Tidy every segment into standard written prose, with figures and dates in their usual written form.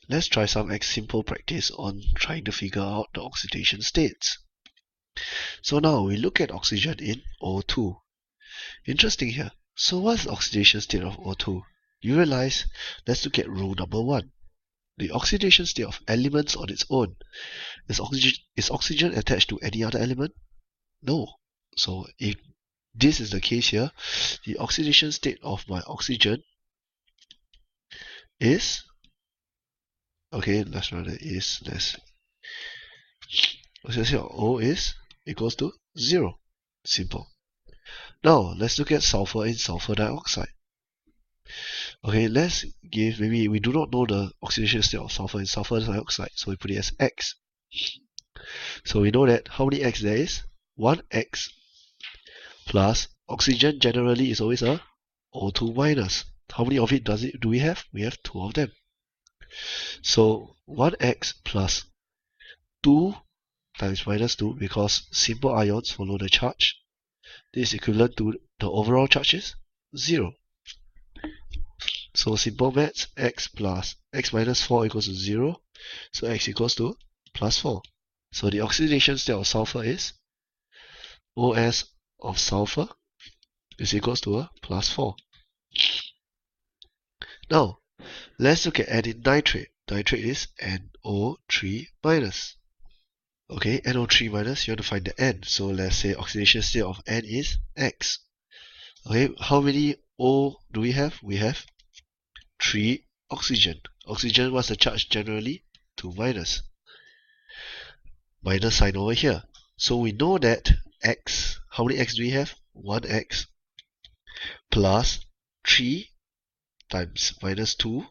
let's try some simple practice on trying to figure out the oxidation states. So now we look at oxygen in O2. Interesting here. So what's the oxidation state of O2? You realize, let's look at rule number 1. The oxidation state of elements on its own. Is oxygen attached to any other element? No. So if this is the case here, the oxidation state of my oxygen is, okay, let's run it is, oxidation of O is equals to 0. Simple. Now, let's look at sulfur in sulfur dioxide. Okay, let's give, maybe we do not know the oxidation state of sulfur in sulfur dioxide, so we put it as X. So we know that how many X there is? 1X plus oxygen generally is always a O2 minus. How many of it do we have? We have 2 of them. So 1X plus 2 times minus 2, because simple ions follow the charge. This is equivalent to the overall charge is 0. So simple maths, x minus 4 equals to 0. So x equals to plus 4. So the oxidation state of sulfur is OS of sulfur is equals to a plus 4. Now, let's look at adding nitrate. Nitrate is NO3 minus. Okay, NO3 minus, you want to find the N. So let's say oxidation state of N is X. Okay, how many O do we have? We have 3 oxygen. Oxygen, what's the charge generally? 2 minus. Minus sign over here. So we know that X, how many X do we have? 1X plus 3 times minus 2.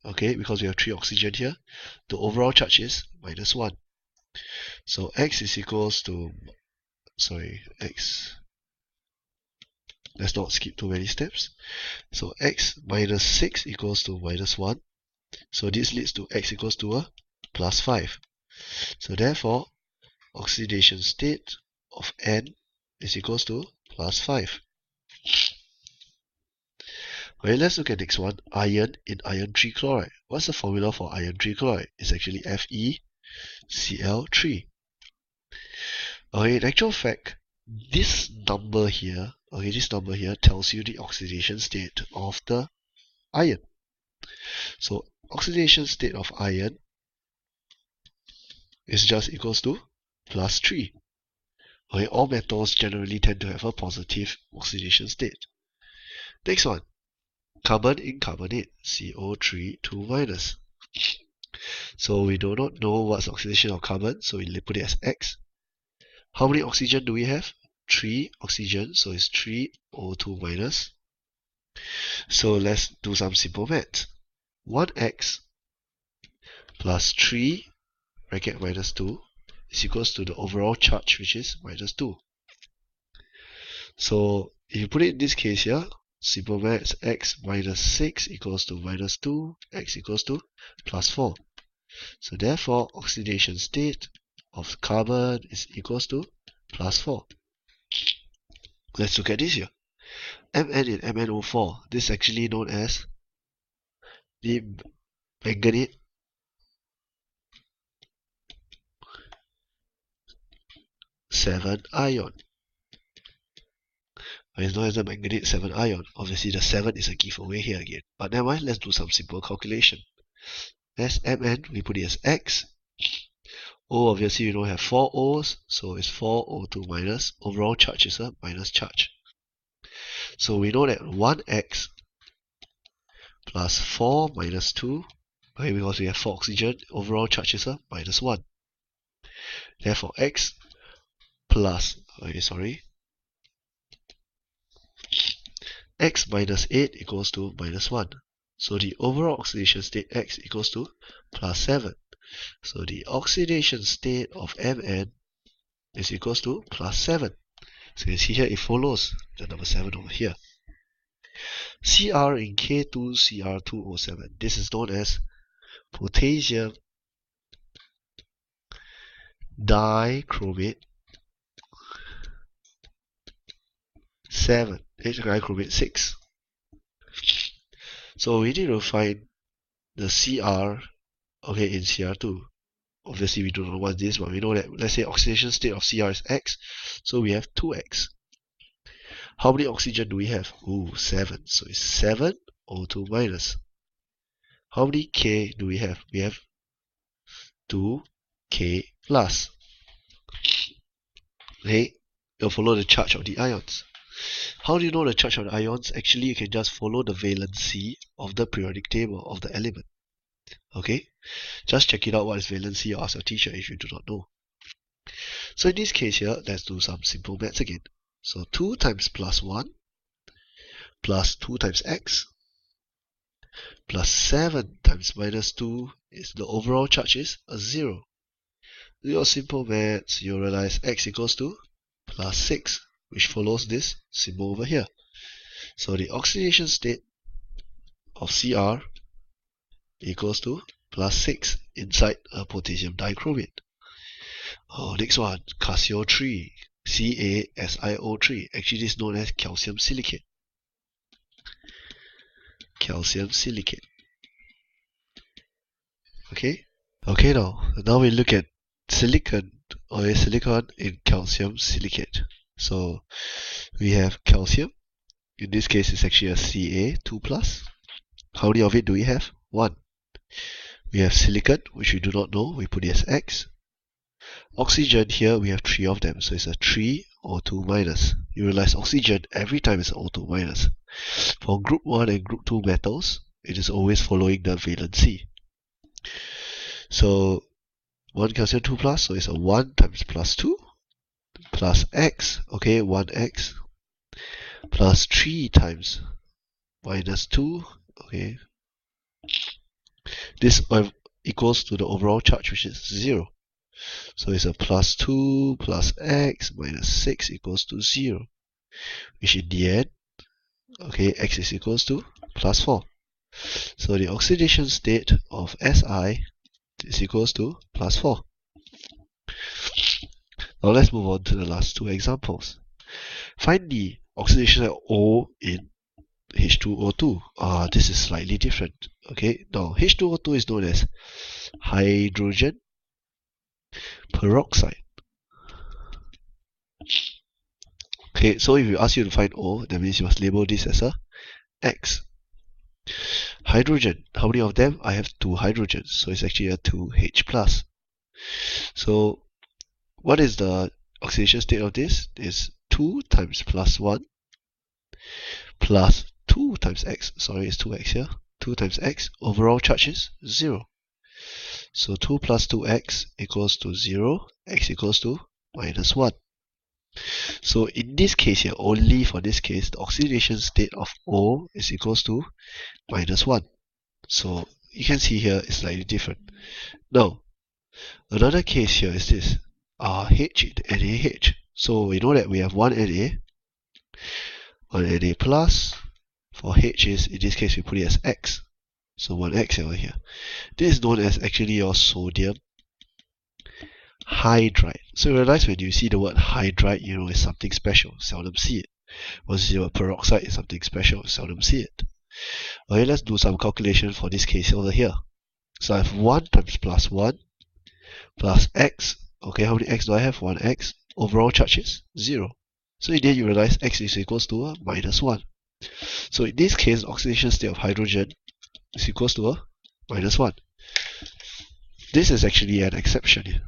Okay, because we have 3 oxygen here. The overall charge is minus 1. So X is equals to, X. Let's not skip too many steps. So X minus 6 equals to minus 1. So this leads to X equals to a plus 5. So therefore, oxidation state of N is equals to plus 5. Okay, let's look at next one. Iron in iron 3 chloride. What's the formula for iron 3 chloride? It's actually FeCl3. Okay, in actual fact, this number here tells you the oxidation state of the iron. So oxidation state of iron is just equals to plus 3. Okay, all metals generally tend to have a positive oxidation state. Next one, carbon in carbonate, CO3 2 minus. So we do not know what's the oxidation of carbon, so we put it as X. How many oxygen do we have? 3 oxygen, so it's 3 O2 minus. So let's do some simple math. 1X plus 3 bracket minus 2 is equals to the overall charge, which is minus 2. So if you put it in this case here, simple maths, X minus 6 equals to minus 2, X equals to plus 4. So therefore, oxidation state of carbon is equals to plus 4. Let's look at this here. Mn in MnO4. This is actually known as the manganate (7) ion. It's known as the manganate 7 ion. Obviously, the 7 is a giveaway here again. But never mind, let's do some simple calculation. As Mn, we put it as X. O, obviously, we don't have 4 O's, so it's 4 O2 minus. Overall charge is a minus charge. So we know that 1X plus 4 minus 2, okay, because we have 4 oxygen, overall charge is a minus 1. Therefore, X plus, X minus 8 equals to minus 1. So the overall oxidation state X equals to plus 7. So the oxidation state of Mn is equals to plus 7. So you can see here it follows the number 7 over here. Cr in K2Cr2O7. This is known as potassium dichromate 7, dichromate 6. So we need to find the Cr okay, in Cr2. Obviously, we don't know what this, but we know that, let's say oxidation state of Cr is X, so we have 2X. How many oxygen do we have? Ooh, 7. So it's 7 O2 minus. How many K do we have? We have 2K plus. Okay, you'll follow the charge of the ions. How do you know the charge of the ions? Actually, you can just follow the valency of the periodic table of the element. Okay, just check it out what is valency or ask your teacher if you do not know. So in this case here, let's do some simple maths again. So 2 times plus 1 plus 2 times x plus 7 times minus 2 is the overall charge is a 0. Do your simple maths, you realize x equals to plus 6, which follows this symbol over here. So the oxidation state of Cr equals to plus 6 inside a potassium dichromate. Oh, next one, Casio3, CaSiO3. Actually, this is known as calcium silicate. Calcium silicate. Okay? Okay, now we look at silicon or silicon in calcium silicate. So we have calcium. In this case, it's actually a Ca2+. How many of it do we have? 1. We have silicon, which we do not know. We put it as X. Oxygen here, we have 3 of them. So it's a 3O2 minus. You realize oxygen every time is O2 minus. For group 1 and group 2 metals, it is always following the valency. So 1 calcium 2+, so it's a 1 times plus 2 plus X, okay, 1X plus 3 times minus 2, okay. This equals to the overall charge, which is 0. So it's a plus 2 plus X minus 6 equals to 0, which in the end, okay, X is equals to plus 4. So the oxidation state of Si is equals to plus 4. Now let's move on to the last 2 examples. Find the oxidation at O in H2O2. This is slightly different. Okay, now H2O2 is known as hydrogen peroxide. Okay, so if you ask you to find O, that means you must label this as a X. Hydrogen, how many of them? I have 2 hydrogens, so it's actually a 2H+. So what is the oxidation state of this? It's 2 times plus 1 plus 2 times X. Sorry, it's 2X here. 2 times X. Overall charge is 0. So 2 plus 2X equals to 0. X equals to minus 1. So in this case here, only for this case, the oxidation state of O is equals to minus 1. So you can see here it's slightly different. Now, another case here is this. H in NaH. So we know that we have one Na plus. For H is, in this case, we put it as X. So 1X over here. This is known as actually your sodium hydride. So you realize when you see the word hydride, you know it's something special. Seldom see it. Once you see the word peroxide, it's something special. Seldom see it. Okay, let's do some calculation for this case over here. So I have 1 times plus 1 plus X. Okay, how many X do I have? 1X. Overall charge is 0. So in the end, you realize X is equals to a minus 1. So in this case, oxidation state of hydrogen is equals to a minus 1. This is actually an exception here.